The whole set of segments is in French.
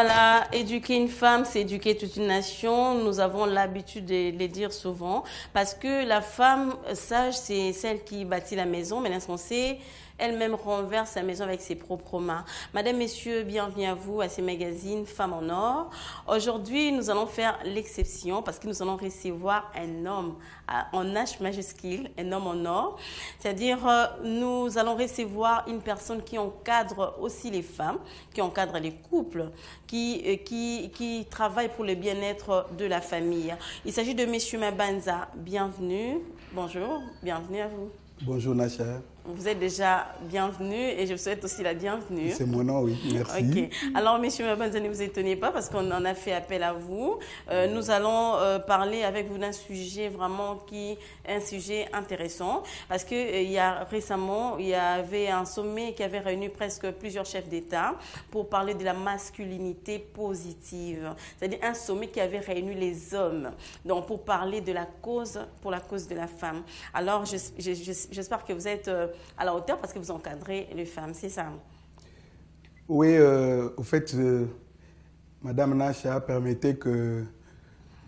Voilà, éduquer une femme, c'est éduquer toute une nation. Nous avons l'habitude de le dire souvent parce que la femme sage, c'est celle qui bâtit la maison, mais l'insensée, elle-même renverse sa maison avec ses propres mains. Madame, Messieurs, bienvenue à vous à ces magazines Femmes en Or. Aujourd'hui, nous allons faire l'exception parce que nous allons recevoir un homme en H majuscule, un homme en or. C'est-à-dire, nous allons recevoir une personne qui encadre aussi les femmes, qui encadre les couples, qui travaille pour le bien-être de la famille. Il s'agit de Monsieur Mabanza. Bienvenue. Bonjour, bienvenue à vous. Bonjour Nacha. Vous êtes déjà bienvenue et je vous souhaite aussi la bienvenue. C'est mon nom, oui. Merci. Ok. Alors, Monsieur Mabanza, ne vous étonnez pas parce qu'on en a fait appel à vous. Nous allons parler avec vous d'un sujet vraiment un sujet intéressant parce que récemment, il y avait un sommet qui avait réuni presque plusieurs chefs d'État pour parler de la masculinité positive. C'est-à-dire un sommet qui avait réuni les hommes donc pour parler de la cause, pour la cause de la femme. Alors, j'espère que vous êtes à la hauteur parce que vous encadrez les femmes, c'est ça? Oui, au fait, Madame Nacha, permettez que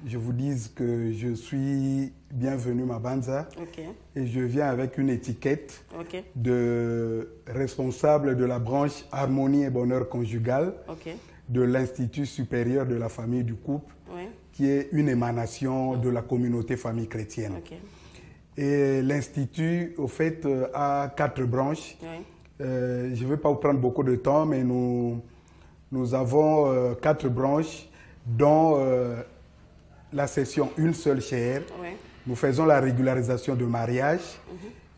je vous dise que je suis bienvenue Mabanza. Okay. Et je viens avec une étiquette okay. de responsable de la branche Harmonie et Bonheur Conjugal okay. de l'Institut supérieur de la famille du couple, oui. qui est une émanation de la communauté famille chrétienne. Okay. Et l'Institut, au fait, a 4 branches. Oui. Je ne vais pas vous prendre beaucoup de temps, mais nous avons 4 branches, dont la session Une seule chair. Oui. Nous faisons la régularisation de mariage.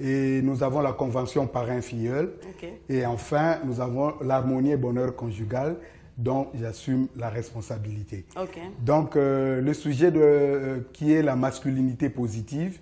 Et nous avons la convention parrain-filleul. Okay. Et enfin, nous avons l'harmonie et bonheur conjugal, dont j'assume la responsabilité. Okay. Donc, le sujet qui est la masculinité positive,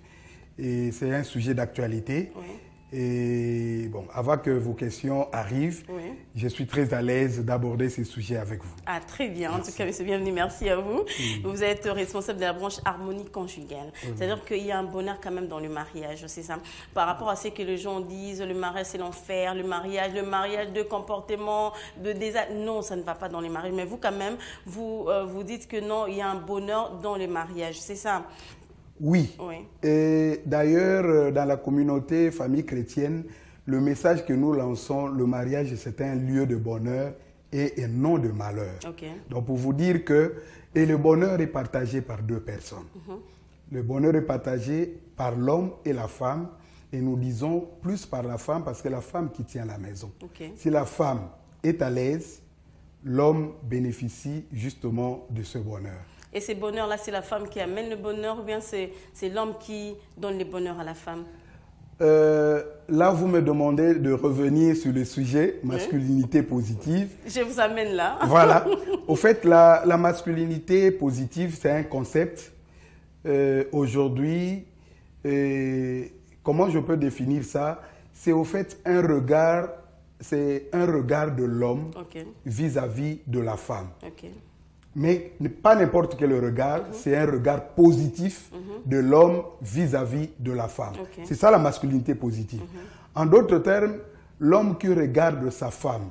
et c'est un sujet d'actualité. Oui. Et bon, avant que vos questions arrivent, oui. je suis très à l'aise d'aborder ces sujets avec vous. Ah, très bien. Merci. En tout cas, monsieur, bienvenue. Merci à vous. Vous êtes responsable de la branche harmonie conjugale. C'est-à-dire qu'il y a un bonheur quand même dans le mariage, c'est ça. Par rapport à ce que les gens disent, le mariage c'est l'enfer, le mariage de comportement, de désastre. Non, ça ne va pas dans les mariages. Mais vous, quand même, vous dites que non, il y a un bonheur dans le mariage, c'est ça? Oui. Oui. Et d'ailleurs, dans la communauté famille chrétienne, le message que nous lançons, le mariage, c'est un lieu de bonheur et un non de malheur. Okay. Donc, pour vous dire que le bonheur est partagé par 2 personnes. Le bonheur est partagé par l'homme et la femme. Et nous disons plus par la femme parce que la femme qui tient la maison. Okay. Si la femme est à l'aise, l'homme bénéficie justement de ce bonheur. Et ce bonheur-là, c'est la femme qui amène le bonheur ou bien c'est l'homme qui donne le bonheur à la femme? Là, vous me demandez de revenir sur le sujet masculinité positive. Je vous amène là. Voilà. Au fait, la masculinité positive, c'est un concept. Aujourd'hui, comment je peux définir ça? C'est au fait un regard de l'homme okay. vis-à-vis de la femme. Okay. Mais pas n'importe quel regard, c'est un regard positif de l'homme vis-à-vis de la femme. Okay. C'est ça la masculinité positive. En d'autres termes, l'homme qui regarde sa femme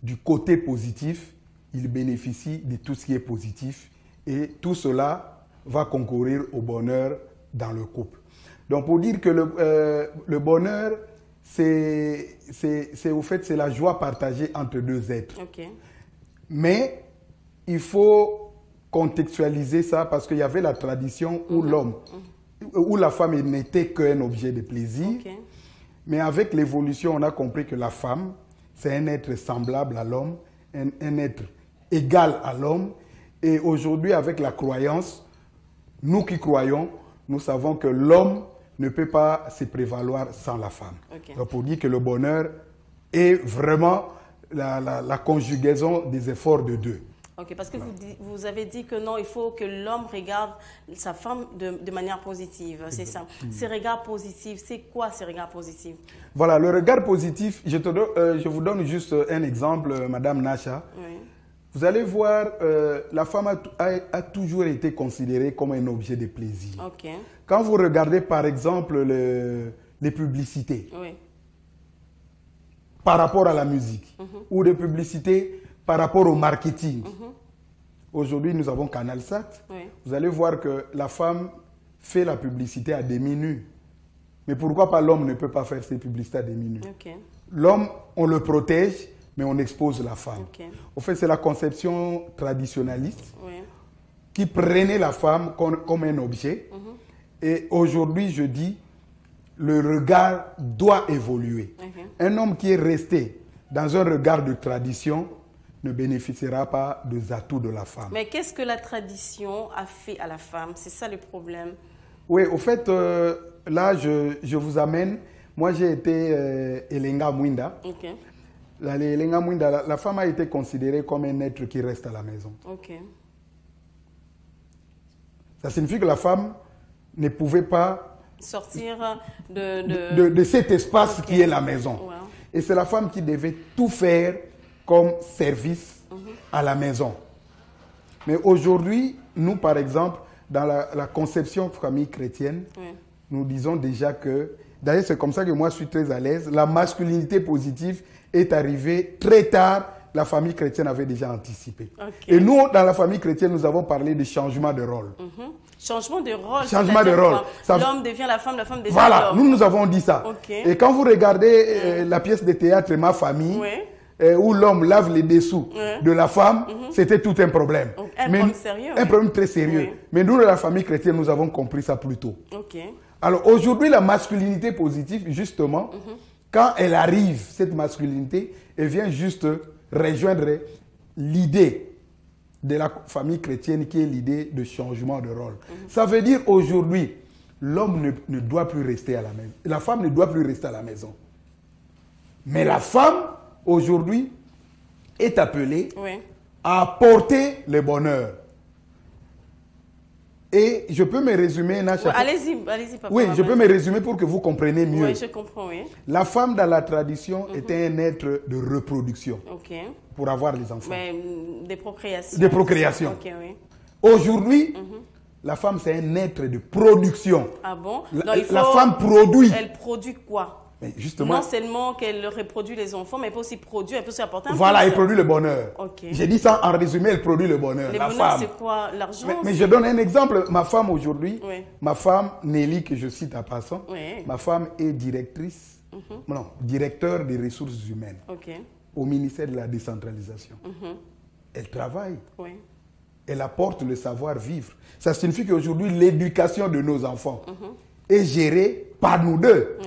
du côté positif, il bénéficie de tout ce qui est positif et tout cela va concourir au bonheur dans le couple. Donc pour dire que le bonheur, c'est au fait, c'est la joie partagée entre 2 êtres. Okay. Mais il faut contextualiser ça parce qu'il y avait la tradition où où la femme n'était qu'un objet de plaisir. Okay. Mais avec l'évolution, on a compris que la femme, c'est un être semblable à l'homme, un être égal à l'homme. Et aujourd'hui, avec la croyance, nous qui croyons, nous savons que l'homme ne peut pas se prévaloir sans la femme. Okay. Donc pour dire que le bonheur est vraiment la conjugaison des efforts de 2. Ok, parce que vous avez dit que non, il faut que l'homme regarde sa femme de manière positive, c'est ça. Ces regards positifs, c'est quoi ces regards positifs? Voilà, le regard positif, je vous donne juste un exemple, Madame Nacha. Oui. Vous allez voir, la femme a toujours été considérée comme un objet de plaisir. Okay. Quand vous regardez par exemple les publicités, oui. par rapport à la musique, ou des publicités par rapport au marketing, Aujourd'hui, nous avons CanalSat. Oui. Vous allez voir que la femme fait la publicité à demi nue. Mais pourquoi pas l'homme ne peut pas faire ses publicités à demi nue? Ok. L'homme, on le protège, mais on expose la femme. Ok. Au fait, c'est la conception traditionnaliste Oui. qui prenait la femme comme un objet. Et aujourd'hui, je dis, le regard doit évoluer. Un homme qui est resté dans un regard de tradition ne bénéficiera pas des atouts de la femme. Mais qu'est-ce que la tradition a fait à la femme? C'est ça le problème. Oui, au fait, là, je vous amène. Moi, j'ai été Elenga Mwinda. Ok. Elenga Mwinda, la femme a été considérée comme un être qui reste à la maison. Ok. Ça signifie que la femme ne pouvait pas sortir de cet espace qui est la maison. Wow. Et c'est la femme qui devait tout faire comme service à la maison. Mais aujourd'hui, nous, par exemple, dans la conception famille chrétienne, nous disons déjà que, d'ailleurs c'est comme ça que moi je suis très à l'aise, la masculinité positive est arrivée très tard, la famille chrétienne avait déjà anticipé. Okay. Et nous, dans la famille chrétienne, nous avons parlé de changement de rôle. Changement de rôle. Changement de rôle. L'homme devient la femme devient l'homme. Voilà, nous avons dit ça. Okay. Et quand vous regardez la pièce de théâtre Ma famille, où l'homme lave les dessous de la femme, c'était tout un problème. Un problème sérieux. Un problème très sérieux. Mais nous, dans la famille chrétienne, nous avons compris ça plus tôt. Okay. Alors aujourd'hui, la masculinité positive, justement, quand elle arrive, cette masculinité, elle vient juste rejoindre l'idée de la famille chrétienne qui est l'idée de changement de rôle. Ça veut dire aujourd'hui, l'homme ne doit plus rester à la maison. La femme ne doit plus rester à la maison. Mais la femme, aujourd'hui, est appelée à apporter le bonheur. Et je peux me résumer, Nacha. Allez-y, papa. Oui, je peux me résumer pour que vous compreniez mieux. Oui, je comprends, oui. La femme dans la tradition était un être de reproduction pour avoir les enfants. Mais, des procréations. Des procréations. Okay, oui. Aujourd'hui, la femme c'est un être de production. Ah bon? La femme produit. Elle produit quoi? Mais justement, non seulement qu'elle reproduit les enfants, mais elle peut aussi produire, elle peut aussi apporter un voilà, elle produit le bonheur. Okay. J'ai dit ça en résumé, elle produit le bonheur. Le la bonheur, femme. c'est quoi? L'argent? Mais je donne un exemple. Ma femme aujourd'hui, ma femme Nelly, que je cite à passant, ma femme est directrice, non, directeur des ressources humaines au ministère de la décentralisation. Elle travaille. Elle apporte le savoir-vivre. Ça signifie qu'aujourd'hui, l'éducation de nos enfants est gérée par nous deux.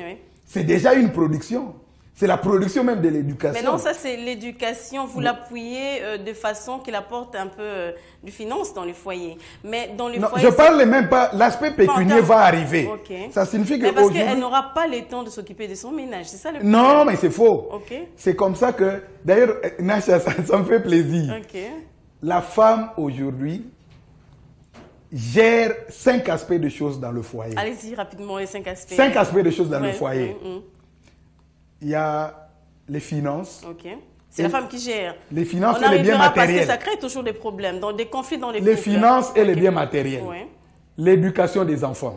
C'est déjà une production. C'est la production même de l'éducation. Mais non, ça c'est l'éducation. Vous l'appuyez de façon qu'il apporte un peu du finance dans les foyers. Mais dans les foyers... Je parle même pas... L'aspect pécunier va arriver. Ça signifie que... Mais parce qu'elle n'aura pas le temps de s'occuper de son ménage. C'est ça le problème. Non, mais c'est faux. C'est comme ça que... D'ailleurs, Nacha, ça me fait plaisir. La femme aujourd'hui gère 5 aspects de choses dans le foyer. Allez-y rapidement, les 5 aspects. 5 aspects de choses dans le foyer. Il y a les finances. C'est la femme qui gère. Les finances et les biens matériels. Parce que ça crée toujours des problèmes, des conflits dans les couples. Les finances et les biens matériels. L'éducation des enfants.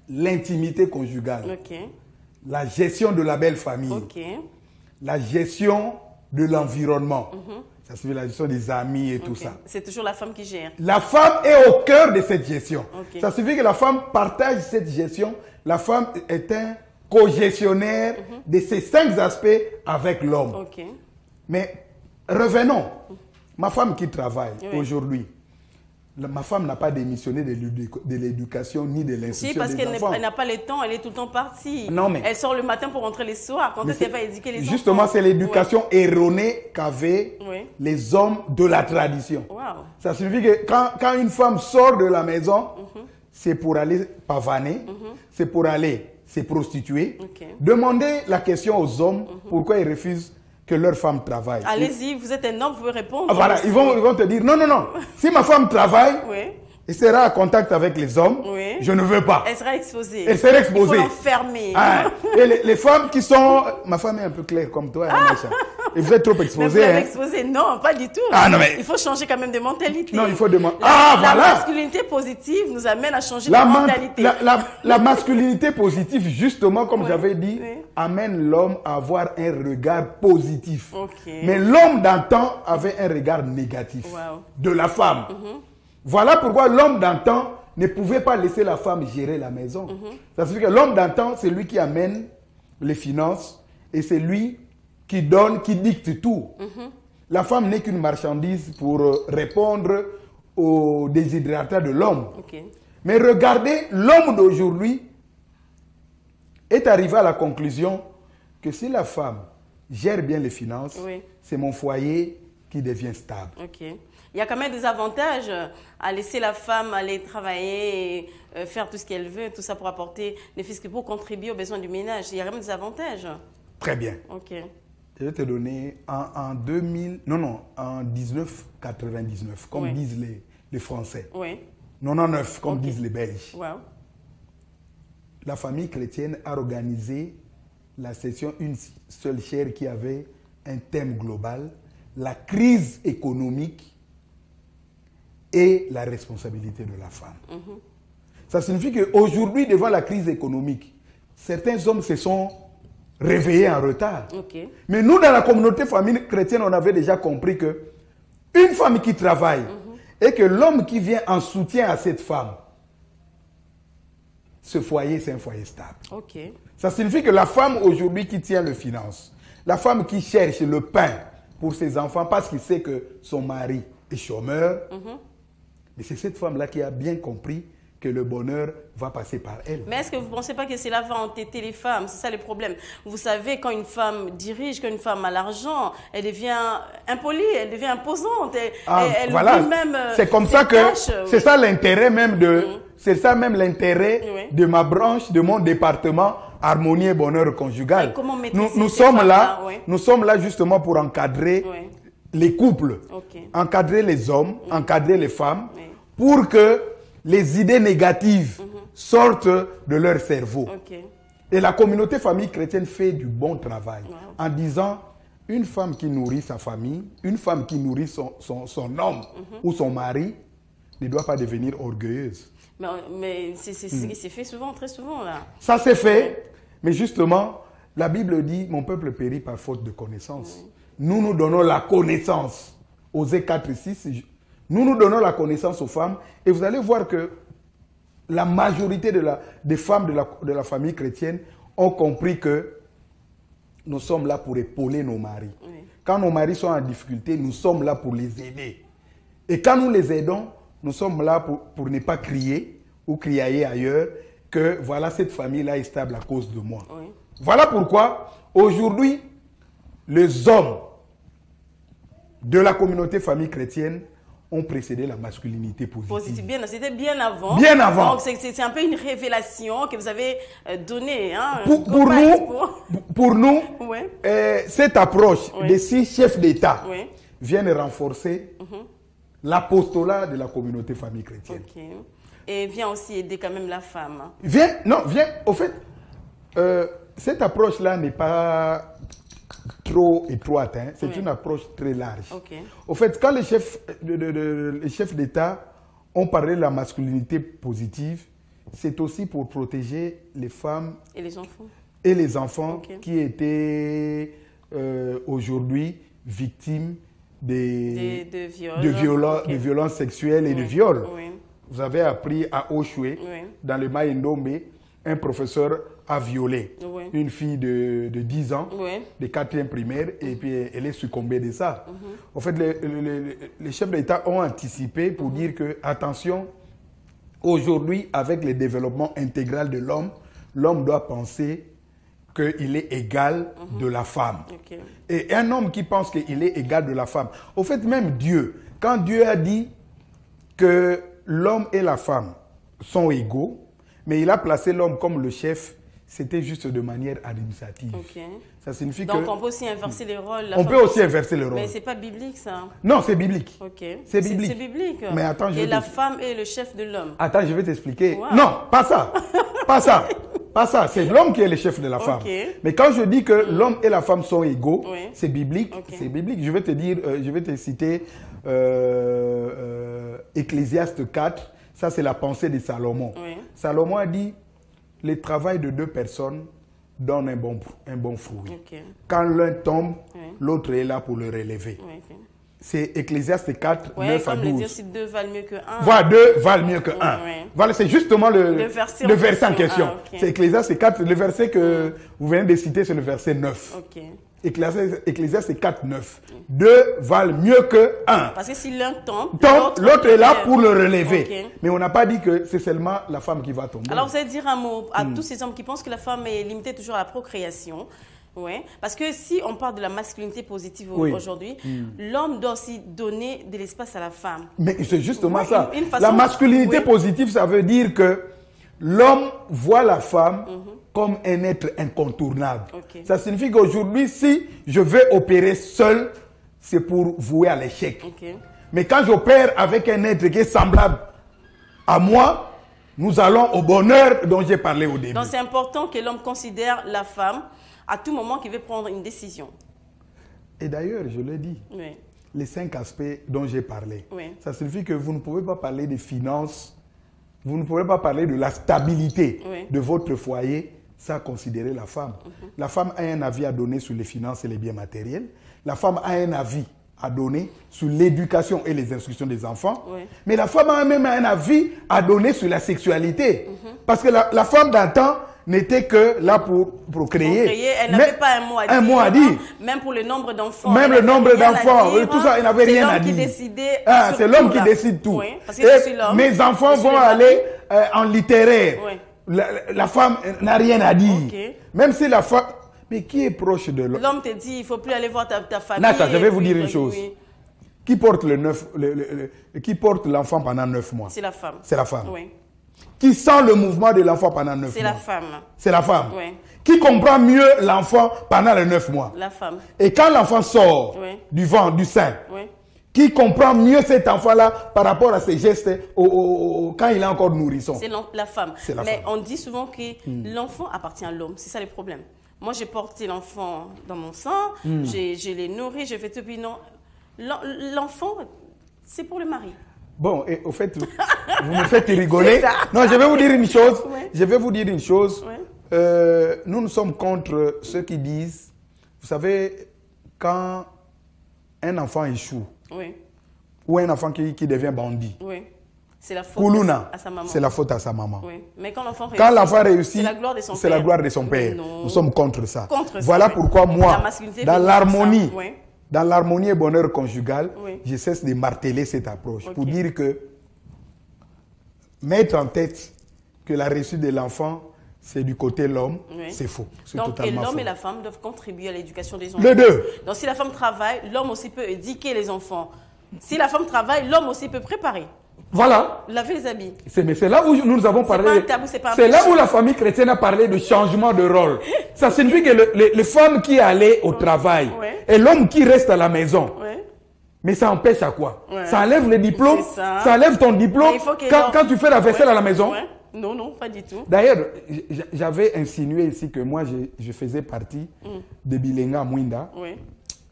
L'intimité conjugale. La gestion de la belle famille. La gestion de l'environnement. Ça se fait la gestion des amis et tout ça. C'est toujours la femme qui gère. La femme est au cœur de cette gestion. Ça signifie que la femme partage cette gestion. La femme est un co-gestionnaire de ces 5 aspects avec l'homme. Mais revenons. Ma femme qui travaille aujourd'hui, ma femme n'a pas démissionné de l'éducation ni de l'instruction des enfants. Parce qu'elle n'a pas le temps, elle est tout le temps partie. Non, mais elle sort le matin pour rentrer le soir. Quand elle va éduquer les enfants. Justement, c'est l'éducation erronée qu'avaient les hommes de la tradition. Ça signifie que quand une femme sort de la maison, c'est pour aller pavaner, c'est pour aller se prostituer. Demandez la question aux hommes pourquoi ils refusent que leur femme travaille. Allez-y, vous êtes un homme, vous pouvez répondre. Voilà, ils vont te dire, non. Si ma femme travaille, elle sera en contact avec les hommes, je ne veux pas. Elle sera exposée. Elle sera exposée. Il faut l'enfermer. Et les femmes qui sont... Ma femme est un peu claire comme toi. Et vous êtes trop Mais exposé. vous l'avez Hein. exposé. Non, pas du tout. Ah, non, mais- Il faut changer quand même de mentalité. Non, il faut demander. La Voilà. masculinité positive nous amène à changer La, de man- mentalité. la masculinité positive, justement, comme Oui, j'avais dit, oui. amène l'homme à avoir un regard positif. Ok. Mais l'homme d'antan avait un regard négatif Wow. de la femme. Voilà pourquoi l'homme d'antan ne pouvait pas laisser la femme gérer la maison. Ça veut dire que l'homme d'antan, c'est lui qui amène les finances et c'est lui qui donne, qui dicte tout. La femme n'est qu'une marchandise pour répondre aux désiderata de l'homme. Ok. Mais regardez, l'homme d'aujourd'hui est arrivé à la conclusion que si la femme gère bien les finances, Oui. c'est mon foyer qui devient stable. Ok. Il y a quand même des avantages à laisser la femme aller travailler et faire tout ce qu'elle veut, tout ça pour apporter des fiscs, pour contribuer aux besoins du ménage. Il y a quand même des avantages. Très bien. Ok. Je vais te donner en 2000, en 1999, comme Oui. disent les Français. Oui. 99, comme Ok. disent les Belges. Wow. La famille chrétienne a organisé la session une seule chaire qui avait un thème global, la crise économique et la responsabilité de la femme. Ça signifie qu'aujourd'hui, devant la crise économique, certains hommes se sont réveillés en retard. Ok. Mais nous, dans la communauté famille chrétienne, on avait déjà compris que une femme qui travaille et que l'homme qui vient en soutien à cette femme, ce foyer, c'est un foyer stable. Ok. Ça signifie que la femme aujourd'hui qui tient le finance, la femme qui cherche le pain pour ses enfants parce qu'il sait que son mari est chômeur, mais c'est cette femme-là qui a bien compris que le bonheur va passer par elle. Mais est-ce que vous ne pensez pas que cela va entêter les femmes? C'est ça le problème. Vous savez, quand une femme dirige, quand une femme a l'argent, elle devient impolie, elle devient imposante. Elle voilà, oublie même c'est comme ses ça que tâches, c'est oui. ça l'intérêt même de, c'est ça même l'intérêt Oui. de ma branche, de mon département Harmonie et Bonheur Conjugal. Et comment maîtriser Nous ces sommes là, femmes-là, oui. nous sommes là justement pour encadrer Oui. les couples, Ok. encadrer les hommes, encadrer les femmes, Oui. pour que les idées négatives sortent de leur cerveau. Ok. Et la communauté famille chrétienne fait du bon travail Wow. en disant une femme qui nourrit sa famille, une femme qui nourrit son homme ou son mari ne doit pas devenir orgueilleuse. Mais c'est ce qui s'est fait souvent, très souvent là. Ça c'est fait, mais justement, la Bible dit mon peuple périt par faute de connaissance. Nous nous donnons la connaissance. Osée 4:6, nous donnons la connaissance aux femmes et vous allez voir que la majorité des femmes de la famille chrétienne ont compris que nous sommes là pour épauler nos maris. Oui. Quand nos maris sont en difficulté, nous sommes là pour les aider. Et quand nous les aidons, nous sommes là pour ne pas crier ou crier ailleurs que voilà, cette famille-là est stable à cause de moi. Oui. Voilà pourquoi aujourd'hui, les hommes de la communauté famille chrétienne ont précédé la masculinité positive. C'était bien avant. Bien avant. Donc c'est un peu une révélation que vous avez donnée. Hein, Pour nous, ouais. cette approche Oui. des 6 chefs d'État Oui. vient de renforcer l'apostolat de la communauté famille chrétienne. Ok. Et vient aussi aider quand même la femme. Hein. Viens, au fait, cette approche-là n'est pas trop étroite, hein. C'est Oui. une approche très large. Ok. Au fait, quand les chefs d'État ont parlé de la masculinité positive, c'est aussi pour protéger les femmes Et les enfants? et les enfants Ok. qui étaient aujourd'hui victimes De viols. Ok. de violences sexuelles et de Oui. viols. Oui. Vous avez appris à Oshwe, Oui. dans le Maïndombe, un professeur a violé Oui. une fille de 10 ans, Oui. de 4e primaire, et puis elle est succombée de ça. En fait, les chefs d'État ont anticipé pour dire que, attention, aujourd'hui, avec le développement intégral de l'homme, l'homme doit penser qu'il est égal de la femme. Ok. Et un homme qui pense qu'il est égal de la femme. Au fait, même Dieu, quand Dieu a dit que l'homme et la femme sont égaux, mais il a placé l'homme comme le chef, c'était juste de manière administrative. Ok. Ça signifie Donc que... on peut aussi inverser les rôles. On peut aussi inverser le rôle. Mais c'est pas biblique ça. Non, c'est biblique. Ok. C'est biblique. C'est biblique. Mais attends, je Et vais la te- femme est le chef de l'homme. Attends, je vais t'expliquer. Wow. Non, pas ça. Pas ça. Pas ça, c'est l'homme qui est le chef de la femme. Mais quand je dis que l'homme et la femme sont égaux, c'est biblique. C'est biblique. Je vais te dire, je vais te citer Ecclésiaste 4. Ça, c'est la pensée de Salomon. Salomon a dit, le travail de deux personnes donne un bon fruit. Quand l'un tombe, l'autre est là pour le relever. C'est Ecclésiaste 4, 9 à 12. Dire si deux valent mieux que un. Voilà, deux valent mieux que un. Voilà, c'est justement le verset en question. C'est Ecclésiaste 4, le verset que vous venez de citer, c'est le verset 9. Ecclésiaste 4, 9. Deux valent mieux que un. Parce que si l'un tombe, l'autre est là pour le relever. Mais on n'a pas dit que c'est seulement la femme qui va tomber. Alors, vous allez dire un mot à tous ces hommes qui pensent que la femme est limitée toujours à la procréation. Parce que si on parle de la masculinité positive aujourd'hui, l'homme doit aussi donner de l'espace à la femme. Mais c'est justement ça. La masculinité positive, ça veut dire que l'homme voit la femme comme un être incontournable. Ça signifie qu'aujourd'hui, si je vais opérer seul, c'est pour vouer à l'échec. Mais quand j'opère avec un être qui est semblable à moi, nous allons au bonheur dont j'ai parlé au début. Donc c'est important que l'homme considère la femme à tout moment qu'il veut prendre une décision. Et d'ailleurs, je l'ai dit, les 5 aspects dont j'ai parlé, ça signifie que vous ne pouvez pas parler des finances, vous ne pouvez pas parler de la stabilité de votre foyer sans considérer la femme. La femme a un avis à donner sur les finances et les biens matériels. La femme a un avis à donner sur l'éducation et les instructions des enfants. Mais la femme a même un avis à donner sur la sexualité. Parce que la femme d'antan n'était que là pour procréer. Elle n'avait pas un mot à dire. Même pour le nombre d'enfants. Même le nombre d'enfants. Tout ça, elle n'avait rien à dire. C'est l'homme qui décide tout. Et mes enfants vont aller en littéraire. La femme n'a rien à dire. Même si la femme... Mais qui est proche de l'homme? L'homme te dit, il ne faut plus aller voir ta famille. Nata, je vais vous dire une chose. Qui porte l'enfant pendant 9 mois? C'est la femme. C'est la femme. Qui sent le mouvement de l'enfant pendant 9 mois? C'est la femme. C'est la femme. Qui comprend mieux l'enfant pendant les 9 mois? La femme. Et quand l'enfant sort du ventre, du sein, qui comprend mieux cet enfant-là par rapport à ses gestes quand il est encore nourrisson? C'est la femme. Mais femme. On dit souvent que l'enfant appartient à l'homme. C'est ça le problème. Moi, j'ai porté l'enfant dans mon sang, je l'ai nourri, j'ai fait tout. Puis non, l'enfant, c'est pour le mari. Bon, et au fait, vous me faites rigoler. Non, je vais vous dire une chose. Je vais vous dire une chose. Nous sommes contre ceux qui disent, vous savez, quand un enfant échoue, ou un enfant qui devient bandit, c'est la faute à sa maman. C'est la faute à sa maman. Mais quand l'enfant réussit, c'est la gloire de son père. Nous sommes contre ça. Voilà pourquoi moi, dans l'harmonie et bonheur conjugal, je cesse de marteler cette approche pour dire que mettre en tête que la réussite de l'enfant, c'est du côté de l'homme, c'est faux. Donc, l'homme et la femme doivent contribuer à l'éducation des enfants. Les deux. Donc, si la femme travaille, l'homme aussi peut éduquer les enfants. Si la femme travaille, l'homme aussi peut préparer. Voilà. Laver les habits. Mais c'est là où nous avons parlé. C'est là où la famille chrétienne a parlé de changement de rôle. Ça signifie que les femmes qui allaient au travail et l'homme qui reste à la maison. Mais ça empêche à quoi? Ça enlève le diplôme. Ça enlève ton diplôme quand tu fais la vaisselle à la maison. Non, non, pas du tout. D'ailleurs, j'avais insinué ici que moi, je faisais partie de Bilenga Mwinda.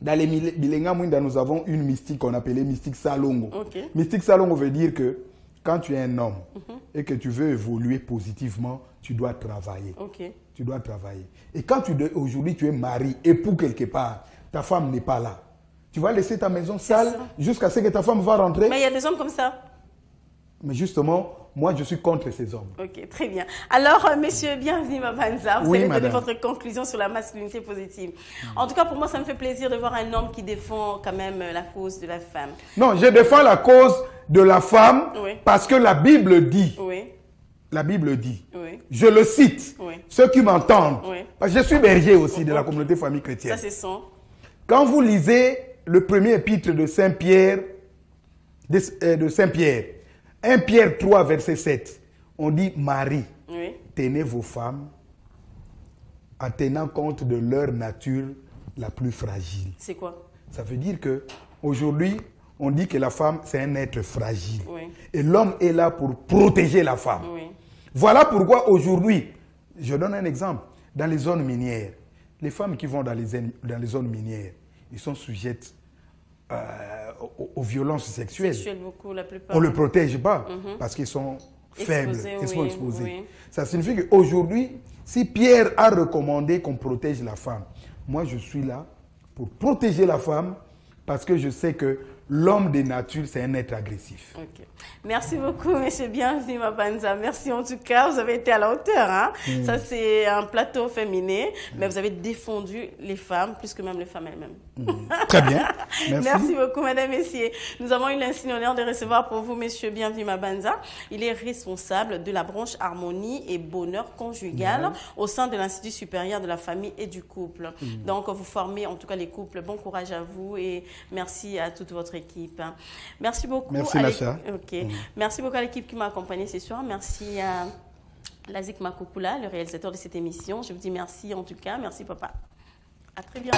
Dans les Bilenga Mwinda, nous avons une mystique qu'on appelait mystique Salongo. Mystique Salongo veut dire que quand tu es un homme et que tu veux évoluer positivement, tu dois travailler. Tu dois travailler. Et quand aujourd'hui tu es mari, époux quelque part, ta femme n'est pas là. Tu vas laisser ta maison sale jusqu'à ce que ta femme va rentrer. Mais il y a des hommes comme ça. Mais justement, moi, je suis contre ces hommes. Ok, très bien. Alors, messieurs, bienvenue, Mabanza. Vous allez donner votre conclusion sur la masculinité positive. En tout cas, pour moi, ça me fait plaisir de voir un homme qui défend quand même la cause de la femme. Non, je défends la cause de la femme parce que la Bible dit. La Bible dit. Je le cite. Ceux qui m'entendent. Parce que je suis berger aussi de la communauté famille chrétienne. Ça, c'est son. Quand vous lisez le premier épître de Saint Pierre, de Saint Pierre, 1 Pierre 3, verset 7, on dit, Marie, tenez vos femmes en tenant compte de leur nature la plus fragile. C'est quoi? Ça veut dire que aujourd'hui, on dit que la femme, c'est un être fragile. Et l'homme est là pour protéger la femme. Voilà pourquoi aujourd'hui, Je donne un exemple. Dans les zones minières, les femmes qui vont dans les zones minières, ils sont sujettes aux violences sexuelles. Beaucoup, la plupart. On ne le protège pas parce qu'ils sont faibles, ils sont exposés. Oui. Ça signifie qu'aujourd'hui, si Pierre a recommandé qu'on protège la femme, moi je suis là pour protéger la femme parce que je sais que l'homme de nature, c'est un être agressif. Okay. Merci beaucoup, monsieur Bienvenu Mabanza. Merci en tout cas, vous avez été à la hauteur. Hein? Ça, c'est un plateau féminin, mais vous avez défendu les femmes, plus que même les femmes elles-mêmes. Très bien. Merci. Merci beaucoup, mesdames et messieurs. Nous avons eu l'insigne honneur de recevoir pour vous, monsieur Bienvenu Mabanza. Il est responsable de la branche harmonie et bonheur conjugal au sein de l'Institut supérieur de la famille et du couple. Donc, vous formez en tout cas les couples. Bon courage à vous et merci à toute votre équipe. Merci beaucoup. Merci, Nacha. Merci beaucoup à l'équipe qui m'a accompagné ce soir. Merci à Lazik Makoukoula, le réalisateur de cette émission. Je vous dis merci en tout cas. Merci, papa. À très bientôt.